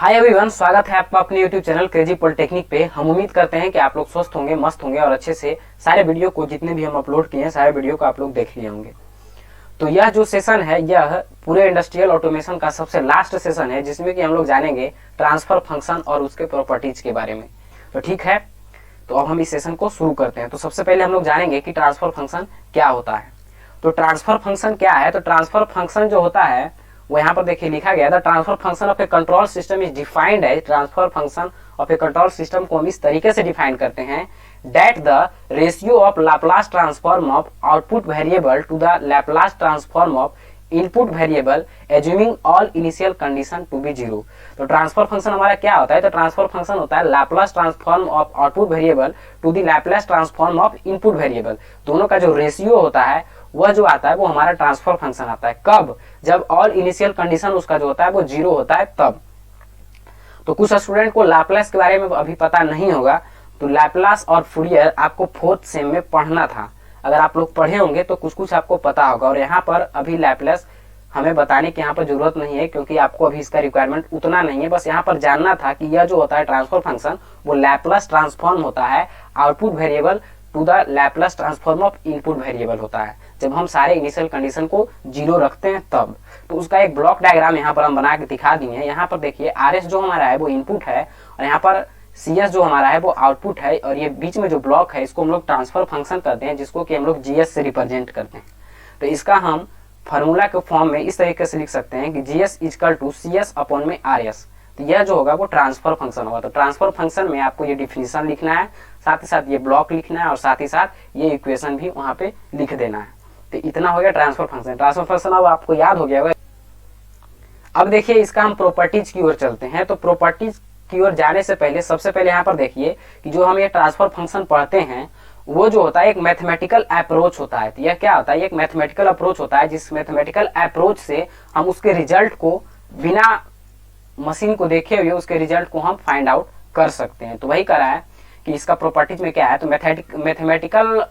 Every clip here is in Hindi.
हाय एवरीवन, स्वागत है आपका अपने YouTube चैनल क्रेजी पॉलिटेक्निक पे। हम उम्मीद करते हैं कि आप लोग स्वस्थ होंगे, मस्त होंगे और अच्छे से सारे वीडियो को जितने भी हम अपलोड किए हैं सारे वीडियो को आप लोग देख लिए होंगे। तो यह जो सेशन है यह पूरे इंडस्ट्रियल ऑटोमेशन का सबसे लास्ट सेशन है जिसमें कि हम लोग जानेंगे ट्रांसफर फंक्शन और उसके प्रॉपर्टीज के बारे में। तो ठीक है, तो अब हम इस सेशन को शुरू करते हैं। तो सबसे पहले हम लोग जानेंगे कि ट्रांसफर फंक्शन क्या होता है। तो ट्रांसफर फंक्शन क्या है? तो ट्रांसफर फंक्शन जो होता है वो यहाँ पर देखिए लिखा गया था, transfer function of a control system is defined है। Transfer function of a control system को हम इस तरीके से डिफाइन करते हैं, that the ratio of Laplace transform of output variable to the Laplace transform of input variable assuming all initial condition to be zero. तो ट्रांसफर फंक्शन हमारा क्या होता है? तो ट्रांसफर फंक्शन होता है Laplace transform of output variable to the Laplace transform of input variable. दोनों का जो रेशियो होता है वह जो आता है वो हमारा ट्रांसफर फंक्शन आता है। कब? जब ऑल इनिशियल कंडीशन उसका जो होता है वो जीरो होता है तब। तो कुछ स्टूडेंट को लाप्लास के बारे में अभी पता नहीं होगा, तो लाप्लास और फूरियर आपको फोर्थ सेम में पढ़ना था। अगर आप लोग पढ़े होंगे तो कुछ कुछ आपको पता होगा। और यहाँ पर अभी लाप्लास हमें बताने की यहाँ पर जरूरत नहीं है क्योंकि आपको अभी इसका रिक्वायरमेंट उतना नहीं है। बस यहाँ पर जानना था कि यह जो होता है ट्रांसफर फंक्शन वो लाप्लास ट्रांसफॉर्म होता है output variable to the Laplace transform of input variable होता है जब हम सारे इनिशियल कंडीशन को जीरो रखते हैं तब। तो उसका एक ब्लॉक डायग्राम यहाँ पर हम बना के दिखा दिए हैं। यहाँ पर देखिए आरएस जो हमारा है वो इनपुट है और यहाँ पर सीएस जो हमारा है वो आउटपुट है और ये बीच में जो ब्लॉक है इसको हम लोग ट्रांसफर फंक्शन करते हैं जिसको कि हम लोग जीएस से रिप्रेजेंट करते हैं। तो इसका हम फार्मूला के फॉर्म में इस तरीके से लिख सकते हैं कि GS equal to CS upon में आरएस। तो यह जो होगा वो ट्रांसफर फंक्शन होगा। तो ट्रांसफर फंक्शन में आपको ये डिफिनीशन लिखना है, साथ ही साथ ये ब्लॉक लिखना है और साथ ही साथ ये इक्वेशन भी वहां पे लिख देना है। तो इतना हो गया ट्रांसफर फंक्शन। ट्रांसफर फंक्शन अब आपको याद हो गया होगा। अब देखिए इसका हम प्रॉपर्टीज की ओर चलते हैं। तो प्रॉपर्टीज की ओर जाने से पहले सबसे पहले यहाँ पर देखिए कि जो हम ये ट्रांसफर फंक्शन पढ़ते हैं वो जो होता है एक मैथमेटिकल अप्रोच होता है। तो यह क्या होता है? एक मैथमेटिकल अप्रोच होता है जिस मैथमेटिकल अप्रोच से हम उसके रिजल्ट को बिना मशीन को देखे हुए उसके रिजल्ट को हम फाइंड आउट कर सकते हैं। तो वही करा है कि इसका प्रॉपर्टीज में क्या है। तो मैथमेटिकल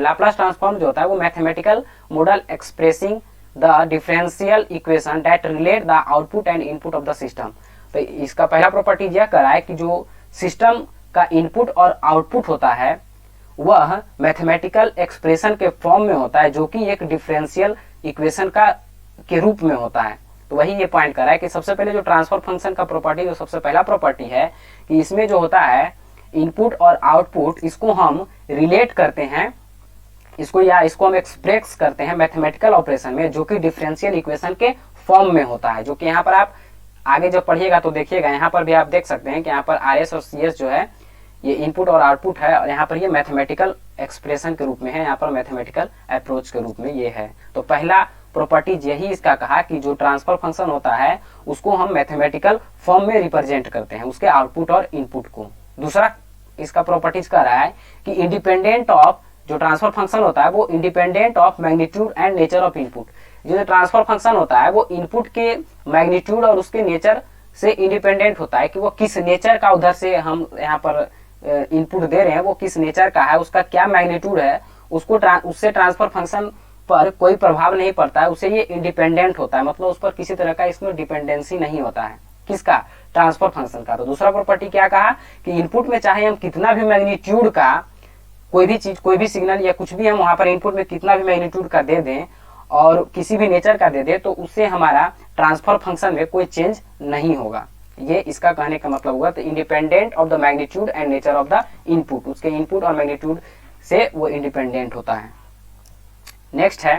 लाप्लास ट्रांसफॉर्म जो होता है वो mathematical model expressing the differential equation that relate the output and input of the system. तो इसका पहला प्रॉपर्टीज यह करा है कि जो सिस्टम का इनपुट और आउटपुट होता है वह मैथमेटिकल एक्सप्रेशन के फॉर्म में होता है जो कि एक डिफरेंशियल इक्वेशन का के रूप में होता है। तो वही ये पॉइंट करा है कि सबसे पहले जो ट्रांसफर फंक्शन का प्रॉपर्टी जो सबसे पहला प्रॉपर्टी है कि इसमें जो होता है इनपुट और आउटपुट इसको हम रिलेट करते हैं, इसको हम एक्सप्रेस करते हैं मैथमेटिकल ऑपरेशन में जो कि डिफरेंशियल इक्वेशन के फॉर्म में होता है। जो कि यहाँ पर आप आगे जब पढ़िएगा तो देखिएगा, यहाँ पर भी आप देख सकते हैं कि यहाँ पर आरएस और सीएस जो है ये इनपुट और आउटपुट है और यहाँ पर ये मैथमेटिकल एक्सप्रेशन के रूप में है, यहाँ पर मैथमेटिकल अप्रोच के रूप में ये है। तो पहला प्रॉपर्टीज यही इसका कहा कि जो ट्रांसफर फंक्शन होता है उसको हम मैथमेटिकल फॉर्म में रिप्रेजेंट करते हैं उसके आउटपुट और इनपुट को। दूसरा इसका प्रॉपर्टीज कह रहा है कि इंडिपेंडेंट ऑफ जो ट्रांसफर फंक्शन होता है वो independent of magnitude and nature of input. जो ट्रांसफर फंक्शन होता है वो इनपुट के मैग्नीट्यूड और उसके नेचर से इंडिपेंडेंट होता है कि वो किस नेचर का उधर से हम यहाँ पर इनपुट दे रहे हैं वो किस नेचर का है, उसका क्या मैग्नीट्यूड है, उसको उससे ट्रांसफर फंक्शन पर कोई प्रभाव नहीं पड़ता है, उससे ये इंडिपेंडेंट होता है। मतलब उस पर किसी तरह का इसमें डिपेंडेंसी नहीं होता है। किसका? ट्रांसफर फंक्शन का। तो दूसरा प्रॉपर्टी क्या कहा कि इनपुट में चाहे हम कितना भी मैग्नीट्यूड का कोई भी चीज, कोई भी सिग्नल या कुछ भी हम वहां पर इनपुट में कितना भी मैग्नीट्यूड का दे दें और किसी भी नेचर का दे दें तो उससे हमारा ट्रांसफर फंक्शन में कोई चेंज नहीं होगा। ये इसका कहने का मतलब हुआ। तो independent of the magnitude and nature of the input, उसके इनपुट और मैग्नीट्यूड से वो इंडिपेंडेंट होता है। नेक्स्ट है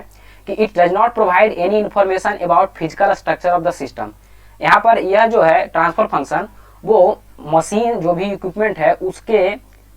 कि it does not provide any information about physical structure of the system. यहाँ पर यह जो है ट्रांसफर फंक्शन वो मशीन जो भी इक्विपमेंट है उसके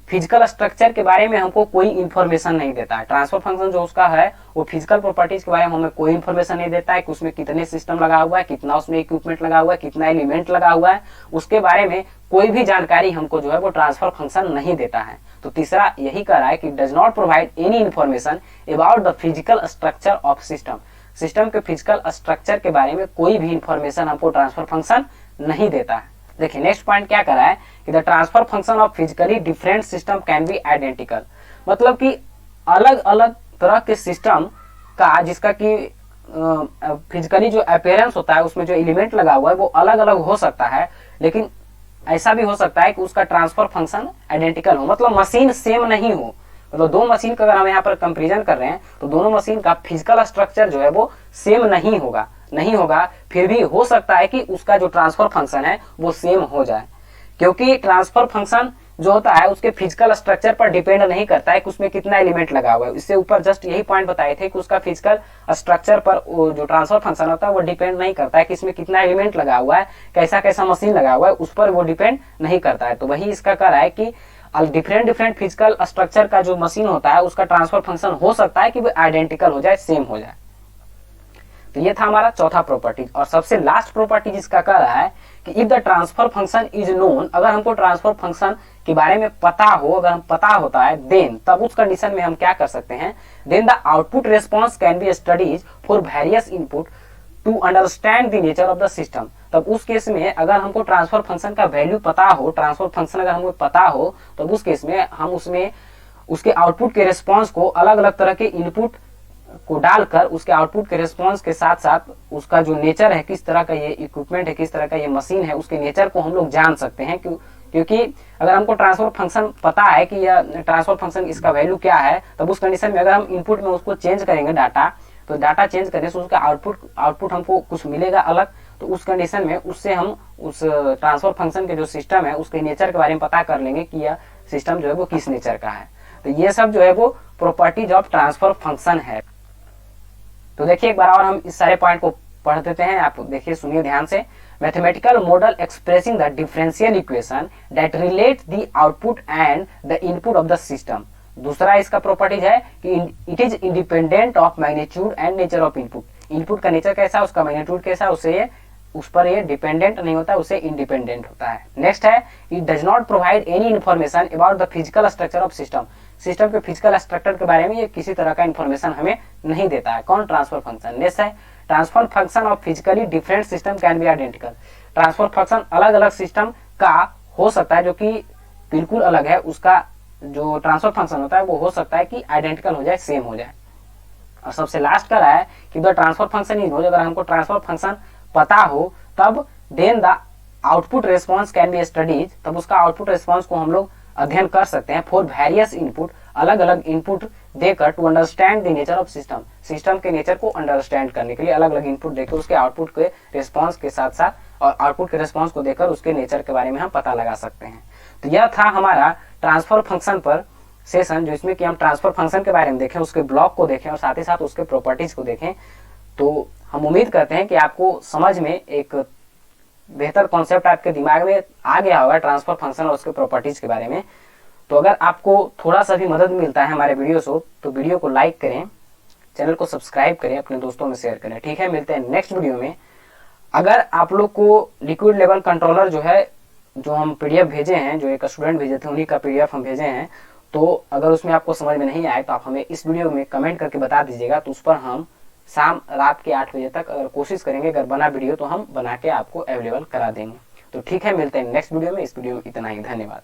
फिजिकल स्ट्रक्चर के बारे में हमको कोई इंफॉर्मेशन नहीं देता है। ट्रांसफर फंक्शन जो उसका है वो फिजिकल प्रॉपर्टीज के बारे में हमें कोई इंफॉर्मेशन नहीं देता है कि उसमें कितने सिस्टम लगा हुआ है, कितना उसमें इक्विपमेंट लगा हुआ है, कितना एलिमेंट लगा हुआ है, उसके बारे में कोई भी जानकारी हमको जो है वो ट्रांसफर फंक्शन नहीं देता है। तो तीसरा यही कह रहा है कि does not provide any information about the physical structure of system. System के फिजिकल स्ट्रक्चर के बारे में कोई भी इंफॉर्मेशन हमको ट्रांसफर फंक्शन नहीं देता है। देखिए नेक्स्ट पॉइंट क्या कर रहा है कि the transfer function of physically different system can be identical. मतलब कि अलग अलग तरह के सिस्टम का जिसका कि फिजिकली जो अपीयरेंस होता है उसमें जो एलिमेंट लगा हुआ है वो अलग अलग हो सकता है, लेकिन ऐसा भी हो सकता है कि उसका ट्रांसफर फंक्शन आइडेंटिकल हो, मतलब मशीन सेम नहीं हो। मतलब दो मशीन का अगर हम यहाँ पर कंपेरिजन कर रहे हैं तो दोनों मशीन का फिजिकल स्ट्रक्चर जो है वो सेम नहीं होगा, फिर भी हो सकता है कि उसका जो ट्रांसफर फंक्शन है वो सेम हो जाए, क्योंकि ट्रांसफर फंक्शन जो होता है उसके फिजिकल स्ट्रक्चर पर डिपेंड नहीं करता है कि उसमें कितना एलिमेंट लगा हुआ है। इससे ऊपर जस्ट यही पॉइंट बताए थे कि उसका फिजिकल स्ट्रक्चर पर जो ट्रांसफर फंक्शन होता है वो डिपेंड नहीं करता है कि इसमें कितना एलिमेंट लगा हुआ है, कैसा कैसा मशीन लगा हुआ है, उस पर वो डिपेंड नहीं करता है। तो वही इसका कह रहा है कि डिफरेंट फिजिकल स्ट्रक्चर का जो मशीन होता है उसका ट्रांसफर फंक्शन हो सकता है कि वो आइडेंटिकल हो जाए, सेम हो जाए। तो ये था हमारा चौथा प्रॉपर्टी। और सबसे लास्ट प्रॉपर्टी जिसका कह रहा है कि if the transfer function is known, अगर हमको ट्रांसफर फंक्शन के बारे में पता हो, अगर हम पता होता है, देन तब उस कंडीशन में हम क्या कर सकते हैं, then the output response can be studies for various input to understand the nature of the system. तब उस केस में अगर हमको ट्रांसफर फंक्शन का वैल्यू पता हो, ट्रांसफर फंक्शन अगर हमको पता हो, तब उस केस में हम उसमें उसके आउटपुट के रिस्पॉन्स को अलग अलग तरह के इनपुट को डालकर उसके आउटपुट के रिस्पॉन्स के साथ साथ उसका जो नेचर है, किस तरह का ये इक्विपमेंट है, किस तरह का ये मशीन है, उसके नेचर को हम लोग जान सकते हैं। क्योंकि अगर हमको ट्रांसफर फंक्शन पता है कि यह ट्रांसफर फंक्शन इसका वैल्यू क्या है, तब उस कंडीशन में अगर हम इनपुट में उसको चेंज करेंगे डाटा, तो डाटा चेंज करने से उसका आउटपुट हमको कुछ मिलेगा अलग। तो उस कंडीशन में उससे हम उस ट्रांसफर फंक्शन के जो सिस्टम है उसके नेचर के बारे में पता कर लेंगे कि यह सिस्टम जो है वो किस नेचर का है। तो ये सब जो है वो प्रॉपर्टीज ऑफ ट्रांसफर फंक्शन है। तो देखिए एक बार और हम इस सारे पॉइंट को पढ़ देते हैं, आप देखिए सुनिए ध्यान से। Mathematical model expressing the differential equation that relate the output and the input of the system. दूसरा इसका प्रॉपर्टीज है कि it is independent of magnitude and nature of input. Input का नेचर कैसा है, उसका मैग्नीट्यूड कैसा है, उस पर ये डिपेंडेंट नहीं होता, उससे इंडिपेंडेंट होता है। नेक्स्ट है, it does not provide any information about the physical structure of system. System के फिजिकल स्ट्रक्चर के बारे में ये किसी तरह का इन्फॉर्मेशन हमें नहीं देता है। कौन? Transfer function. नेक्स्ट है, transfer function of physically different system can be identical. Transfer function अलग अलग सिस्टम का हो सकता है, जो कि बिल्कुल अलग है, उसका जो ट्रांसफर फंक्शन होता है वो हो सकता है कि आइडेंटिकल हो जाए, सेम हो जाए। और सबसे लास्ट का रहा है कि the transfer function is known, अगर हमको ट्रांसफर फंक्शन पता हो तब then the output response can be studies, तब उसका आउटपुट रिस्पॉन्स को हम लोग अध्ययन कर सकते हैं फॉर वेरियस इनपुट, अलग अलग इनपुट देकर to understand the nature of system. System के नेचर को अंडरस्टैंड करने के लिए अलग अलग इनपुट देकर उसके आउटपुट के रिस्पॉन्स के साथ साथ और आउटपुट के रिस्पॉन्स को देकर उसके नेचर के बारे में हम पता लगा सकते हैं। तो यह था हमारा ट्रांसफर फंक्शन पर सेशन, जो इसमें कि हम ट्रांसफर फंक्शन के बारे में देखें, उसके ब्लॉक को देखें और साथ ही साथ उसके प्रॉपर्टीज को देखें। तो हम उम्मीद करते हैं कि आपको समझ में एक बेहतर कॉन्सेप्ट आपके दिमाग में आ गया होगा ट्रांसफर फंक्शन और उसके प्रॉपर्टीज के बारे में। तो अगर आपको थोड़ा सा भी मदद मिलता है हमारे वीडियो से, तो वीडियो को लाइक करें, चैनल को सब्सक्राइब करें, अपने दोस्तों में शेयर करें। ठीक है, मिलते हैं नेक्स्ट वीडियो में। अगर आप लोग को लिक्विड लेवल कंट्रोलर जो है, जो हम पीडीएफ भेजे हैं, जो एक स्टूडेंट भेजे थे, उन्हीं का पीडीएफ हम भेजे हैं, तो अगर उसमें आपको समझ में नहीं आए तो आप हमें इस वीडियो में कमेंट करके बता दीजिएगा। तो उस पर हम शाम रात के 8 बजे तक अगर कोशिश करेंगे, अगर बना वीडियो तो हम बना के आपको अवेलेबल करा देंगे। तो ठीक है, मिलते हैं नेक्स्ट वीडियो में। इस वीडियो में इतना ही, धन्यवाद।